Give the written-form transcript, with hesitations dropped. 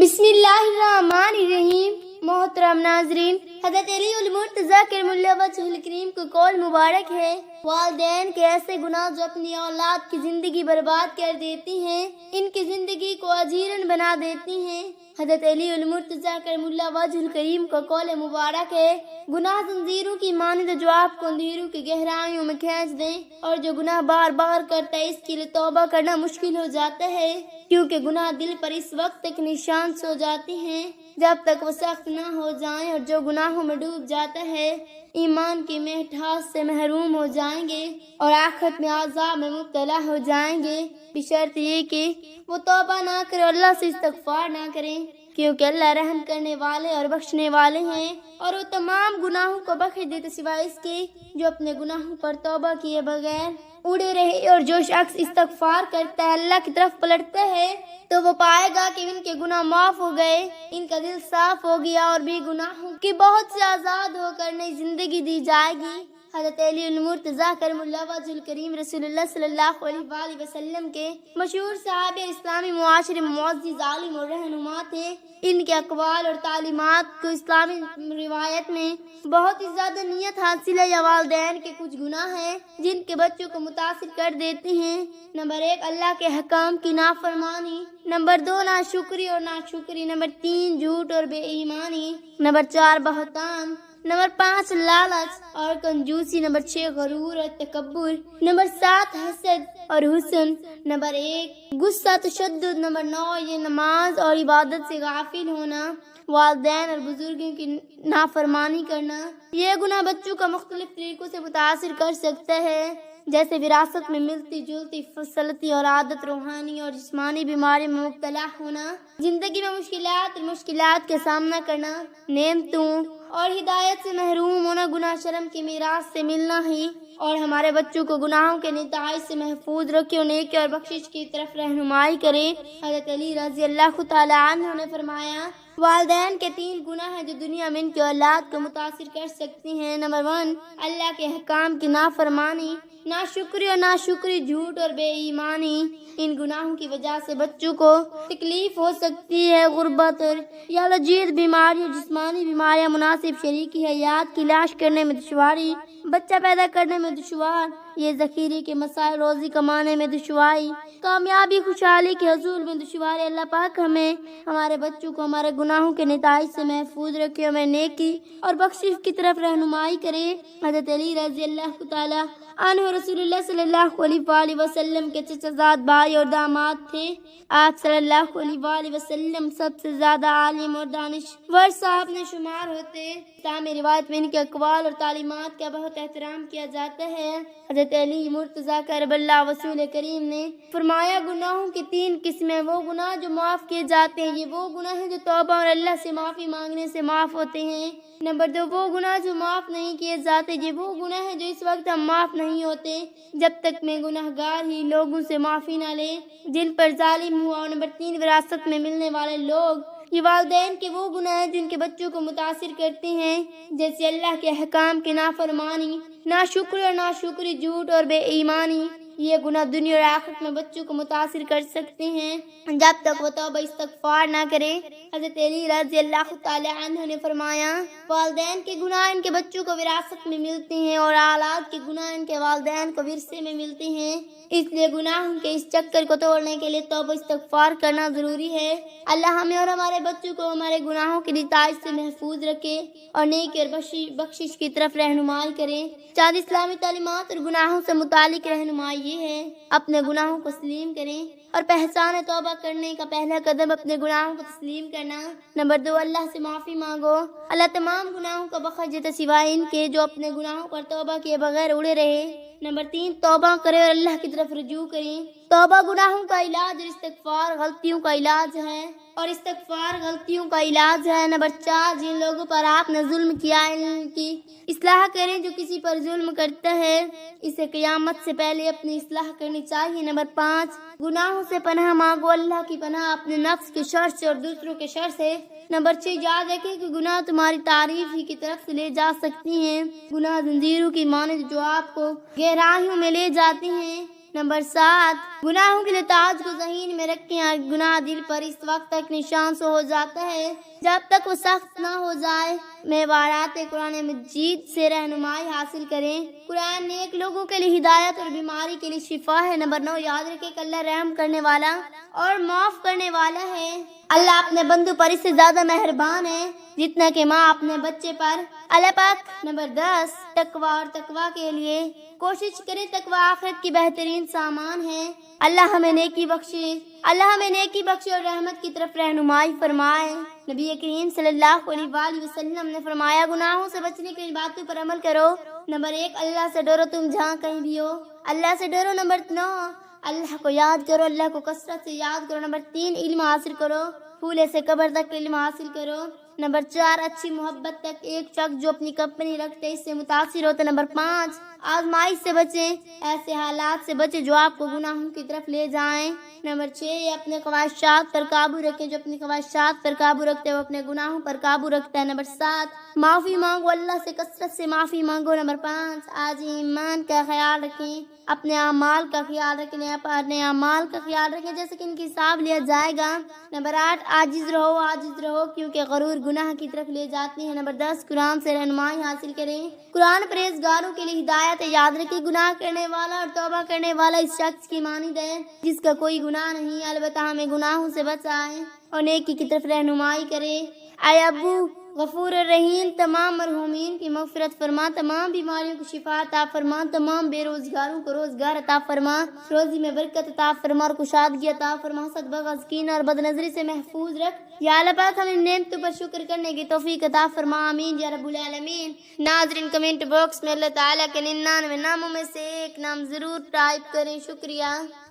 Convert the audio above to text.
بسم اللہ الرحمن الرحیم۔ محترم ناظرین، حضرت علی المرتضیٰ کرم اللہ وجہہ الکریم کو قول مبارک ہے، والدین کے ایسے گناہ جو اپنی اولاد کی زندگی برباد کر دیتی ہیں، ان کی زندگی کو اجیرن بنا دیتی ہیں۔ حضرت علی المرتضیٰ کرم اللہ وجہہ الکریم کو قول مبارک ہے، گناہ زنجیروں کی مانند جو آپ کو اندھیروں کی گہرائیوں میں کھینچ دیں، اور جو گناہ بار بار کرتا ہے اس کے لیے توبہ کرنا مشکل ہو جاتا ہے، کیونکہ گناہ دل پر اس وقت تک نشان سو جاتے ہیں جب تک وہ سخت نہ ہو جائیں، اور جو گناہوں میں ڈوب جاتا ہے ایمان کی مٹھاس سے محروم ہو جائیں گے اور آخرت میں عذاب میں مبتلا ہو جائیں گے، بشرط یہ کہ وہ توبہ نہ کرے اور اللہ سے استغفار نہ کریں، کیونکہ اللہ رحم کرنے والے اور بخشنے والے ہیں، اور وہ تمام گناہوں کو بخش دیتے سوائے اس کے جو اپنے گناہوں پر توبہ کیے بغیر اڑے رہے۔ اور جو شخص استغفار کرتا ہے، اللہ کی طرف پلٹتا ہے، تو وہ پائے گا کہ ان کے گناہ معاف ہو گئے، ان کا دل صاف ہو گیا اور بھی گناہوں کی بہت سے آزاد ہو کر نئی زندگی دی جائے گی۔ حضرت علی المرتضیٰ کرم اللہ وجہہ الکریم رسول اللہ صلی اللہ علیہ وآلہ وسلم کے مشہور صحابی اسلامی معاشرے میں معزز عالم اور رہنما تھے۔ ان کے اقوال اور تعلیمات کو اسلامی روایت میں بہت ہی زیادہ نیت حاصل ہے، یا والدین کے کچھ گناہ ہیں جن کے بچوں کو متاثر کر دیتے ہیں۔ نمبر 1، اللہ کے حکام کی نافرمانی۔ نمبر 2، ناشکری اور ناشکری۔ نمبر 3، جھوٹ اور بے ایمانی۔ نمبر 4، بہتان۔ نمبر 5، لالچ اور کنجوسی۔ نمبر 6، غرور اور تکبر۔ نمبر 7، حسد اور حسن۔ نمبر 1، غصہ تشدد۔ نمبر 9، یہ نماز اور عبادت سے غافل ہونا، والدین اور بزرگوں کی نافرمانی کرنا۔ یہ گناہ بچوں کا مختلف طریقوں سے متاثر کر سکتا ہے، جیسے وراثت میں ملتی جلتی فصلتی اور عادت، روحانی اور جسمانی بیماری میں مبتلا ہونا، زندگی میں مشکلات کا سامنا کرنا، نعمتوں اور ہدایت سے محروم ہونا، گناہ شرم کی میراث سے ملنا ہی، اور ہمارے بچوں کو گناہوں کے نتائج سے محفوظ رکھے اور نیکی اور بخشش کی طرف رہنمائی کرے۔ حضرت علی رضی اللہ تعالی عنہ نے فرمایا، والدین کے 3 گناہ ہیں جو دنیا میں ان کی اولاد کو متاثر کر سکتی ہیں۔ نمبر 1، اللہ کے حکام کی نافرمانی، ناشکری اور ناشکری، جھوٹ اور بے ایمانی۔ ان گناہوں کی وجہ سے بچوں کو تکلیف ہو سکتی ہے، غربت یا لذیذ بیماری اور جسمانی بیماریاں، مناسب شریکی حیات کی تلاش کرنے میں دشواری، بچہ پیدا کرنے میں دشوار، یہ ذخیرے کے مسائل، روزی کمانے میں دشواری، کامیابی خوشحالی کے حصول میں دشواری۔ اللہ پاک ہمیں ہمارے بچوں کو ہمارے گناہوں کے نتائج سے محفوظ رکھے، ہمیں نیکی اور بخشش کی طرف رہنمائی کرے۔ حضرت علی رضی اللہ تعالی عنہ رسول اللہ صلی اللہ علیہ وآلہ وسلم کے چچا زاد بھائی اور داماد تھے۔ آپ صلی اللہ علیہ وآلہ وسلم سب سے زیادہ عالم اور دانشور صاحب نے شمار ہوتے۔ اسلامی روایت میں ان کے اقوال اور تعلیمات کا بہت احترام کیا جاتا ہے۔ حضرت علی مرتضیٰ کرم اللہ رسول کریم نے فرمایا، گناہوں کی 3 قسمیں، وہ گناہ جو معاف کیے جاتے ہیں، یہ وہ گناہ ہیں جو توبہ اور اللہ سے معافی مانگنے سے معاف ہوتے ہیں۔ نمبر 2، وہ گناہ جو معاف نہیں کیے جاتے، یہ وہ گناہ ہیں جو اس وقت ہم معاف نہیں ہوتے جب تک میں گناہ گار ہی لوگوں سے معافی نہ لے جن پر ظالم ہوا۔ اور نمبر 3، وراثت میں ملنے والے لوگ، یہ والدین کے وہ گناہ ہیں جن کے بچوں کو متاثر کرتے ہیں، جیسے اللہ کے حکام کی نافرمانی، ناشکری اور ناشکری، جھوٹ اور بے ایمانی۔ یہ گناہ دنیا اور آخرت میں بچوں کو متاثر کر سکتے ہیں جب تک وہ توبہ استغفار نہ کرے۔ حضرت علی رضی اللہ تعالی عنہ نے فرمایا، والدین کے گناہ ان کے بچوں کو وراثت میں ملتے ہیں، اور اولاد کے گناہ ان کے والدین کو ورثے میں ملتے ہیں۔ اس لیے گناہوں کے اس چکر کو توڑنے کے لیے توبہ استغفار کرنا ضروری ہے۔ اللہ ہمیں اور ہمارے بچوں کو ہمارے گناہوں کے نتائج سے محفوظ رکھے اور نیکی اور بخشش کی طرف رہنمائی کرے۔ چاند اسلامی تعلیمات اور گناہوں سے متعلق رہنمائی یہ ہے، اپنے گناہوں کو تسلیم کریں اور پہچان توبہ کرنے کا پہلا قدم اپنے گناہوں کو تسلیم کرنا۔ نمبر 2، اللہ سے معافی مانگو، اللہ تمام گناہوں کو بخش دیتا سوائے ان کے جو اپنے گناہوں پر توبہ کیے بغیر اڑے رہے۔ نمبر 3، توبہ کریں اور اللہ کی طرف رجوع کریں۔ توبہ گناہوں کا علاج اور استغفار غلطیوں کا علاج ہے۔ نمبر 4، جن لوگوں پر آپ نے ظلم کیا ان کی اصلاح کریں، جو کسی پر ظلم کرتا ہے اسے قیامت سے پہلے اپنی اصلاح کرنی چاہیے۔ نمبر 5، گناہوں سے پناہ مانگو، اللہ کی پناہ اپنے نفس کے شر سے اور دوسروں کے شر سے۔ نمبر 6، یاد رکھیں کہ گناہ تمہاری تعریف ہی کی طرف سے لے جا سکتی ہیں، گناہ زنجیروں کی مانند جو آپ کو گہرائیوں میں لے جاتی ہیں۔ نمبر 7، گناہوں کے لتاج کو ذہن میں رکھیں، گناہ دل پر اس وقت تک نشان سے ہو جاتا ہے جب تک وہ سخت نہ ہو جائے۔ محاورات قرآن مجید سے رہنمائی حاصل کریں۔ قرآن نیک لوگوں کے لیے ہدایت اور بیماری کے لیے شفا ہے۔ نمبر 9، یاد رکھیں کہ اللہ رحم کرنے والا اور معاف کرنے والا ہے۔ اللہ اپنے بندوں پر اس سے زیادہ مہربان ہے جتنا کہ ماں اپنے بچے پر۔ اللہ پاک۔ نمبر 10، تقوی اور تقوی کے لیے کوشش کریں۔ تقوی آخرت کی بہترین سامان ہے۔ اللہ ہمیں نیکی بخشے اور رحمت کی طرف رہنمائی فرمائے۔ نبی کریم صلی اللہ علیہ وآلہ وسلم نے فرمایا، گناہوں سے بچنے کے لیے باتوں پر عمل کرو۔ نمبر 1، اللہ سے ڈرو تم جہاں کہیں بھی ہو، اللہ سے ڈرو۔ نمبر 9، اللہ کو یاد کرو، اللہ کو کثرت سے یاد کرو۔ نمبر 3، علم حاصل کرو، پھولے سے قبر تک علم حاصل کرو۔ نمبر 4، اچھی محبت تک۔ ایک شخص جو اپنی کمپنی رکھتے اس سے متاثر ہوتا۔ نمبر 5، آزمائش سے بچیں، ایسے حالات سے بچیں جو آپ کو گناہوں کی طرف لے جائیں۔ نمبر 6، اپنے خواہشات پر قابو رکھیں، جو اپنی خواہشات پر قابو رکھتے وہ اپنے گناہوں پر قابو رکھتا ہے۔ نمبر 7، معافی مانگو، اللہ سے کثرت سے معافی مانگو۔ نمبر 5، آج ایمان کا خیال رکھیں، اپنے اعمال کا خیال رکھیں، جیسے کہ ان کی حساب لیا جائے گا۔ نمبر 8، عاجز رہو کیونکہ غرور گناہ کی طرف لے جاتی ہے۔ نمبر 10، قرآن سے رہنمائی حاصل کریں۔ قرآن پرہیزگاروں کے لیے ہدایت ہے۔ یاد رکھیں، گناہ کرنے والا اور توبہ کرنے والا اس شخص کی مانند ہے جس کا کوئی گناہ نہیں، البتہ ہمیں گناہوں سے بچائے اور نیکی کی طرف رہنمائی کرے۔ اے ابو غفور الرحیم، تمام مرحومین کی مغفرت فرما، تمام بیماریوں کو شفا عطا فرما، تمام بے روزگاروں کو روزگار عطا فرما، روزی میں برکت عطا فرما اور کشادگی عطا فرما، حسد، بغض، کینہ اور بد نظری سے محفوظ رکھ۔ یا اللہ پاک، ہمیں نعمتوں پر شکر کرنے کی توفیق عطا فرما، آمین یا رب العالمین۔ ناظرین، کمنٹ باکس میں اللہ تعالیٰ کے 99 ناموں میں سے ایک نام ضرور ٹائپ کریں۔ شکریہ۔